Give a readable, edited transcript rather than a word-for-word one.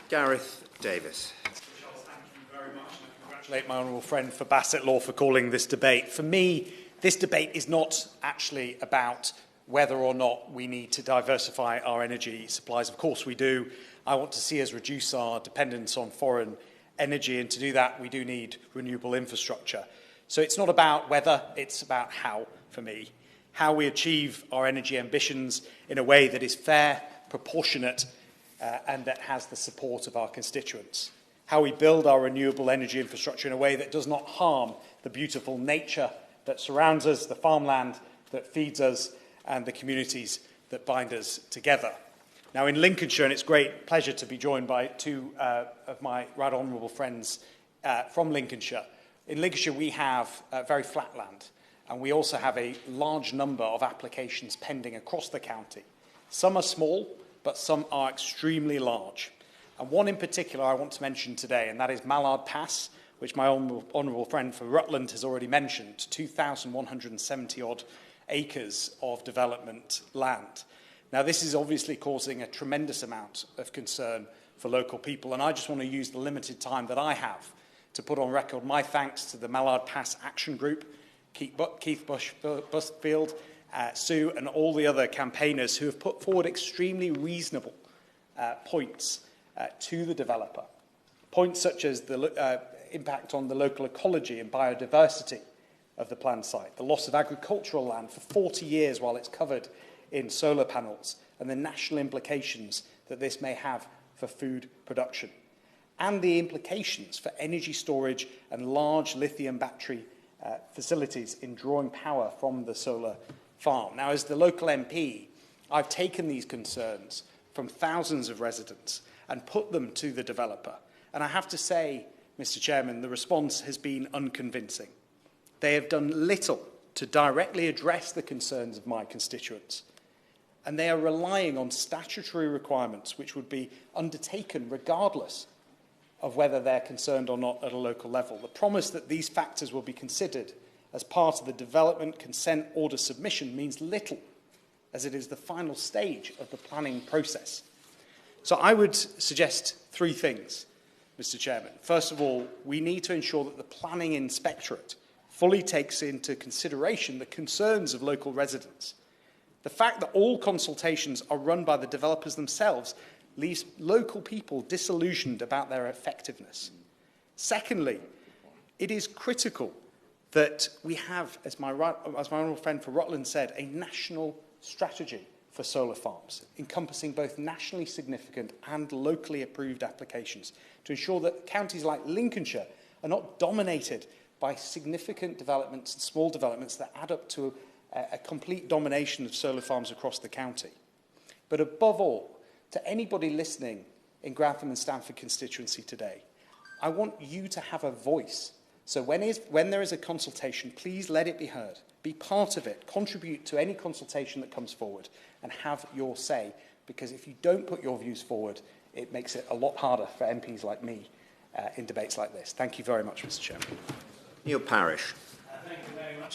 Gareth Davis. Thank you very much, and I congratulate my honourable friend for Bassett Law for calling this debate. For me, this debate is not actually about whether or not we need to diversify our energy supplies. Of course we do. I want to see us reduce our dependence on foreign energy, and to do that we do need renewable infrastructure. So it's not about whether, it's about how, for me. How we achieve our energy ambitions in a way that is fair, proportionate, and that has the support of our constituents. How we build our renewable energy infrastructure in a way that does not harm the beautiful nature that surrounds us, the farmland that feeds us, and the communities that bind us together. Now, in Lincolnshire, and it's a great pleasure to be joined by two of my right honourable friends from Lincolnshire. In Lincolnshire, we have very flat land, and we also have a large number of applications pending across the county. Some are small, but some are extremely large. And one in particular I want to mention today, and that is Mallard Pass, which my honourable friend for Rutland has already mentioned, 2,170-odd acres of development land. Now, this is obviously causing a tremendous amount of concern for local people, and I just want to use the limited time that I have to put on record my thanks to the Mallard Pass Action Group, Keith Busfield, Sue, and all the other campaigners who have put forward extremely reasonable points to the developer. Points such as the impact on the local ecology and biodiversity of the planned site, the loss of agricultural land for 40 years while it's covered in solar panels, and the national implications that this may have for food production, and the implications for energy storage and large lithium battery facilities in drawing power from the solar farm. Now, as the local MP, I've taken these concerns from thousands of residents and put them to the developer. And I have to say, Mr. Chairman, the response has been unconvincing. They have done little to directly address the concerns of my constituents. And they are relying on statutory requirements which would be undertaken regardless of whether they're concerned or not at a local level. The promise that these factors will be considered as part of the development consent order submission means little, as it is the final stage of the planning process. So I would suggest three things, Mr. Chairman. First of all, we need to ensure that the Planning Inspectorate fully takes into consideration the concerns of local residents. The fact that all consultations are run by the developers themselves leaves local people disillusioned about their effectiveness. Secondly, it is critical that we have, as my honourable friend for Rutland said, a national strategy for solar farms, encompassing both nationally significant and locally approved applications, to ensure that counties like Lincolnshire are not dominated by significant developments and small developments that add up to a complete domination of solar farms across the county. But above all, to anybody listening in Grantham and Stamford constituency today, I want you to have a voice. So when there is a consultation, please let it be heard. Be part of it. Contribute to any consultation that comes forward and have your say. Because if you don't put your views forward, it makes it a lot harder for MPs like me in debates like this. Thank you very much, Mr. Chairman. Neil Parish.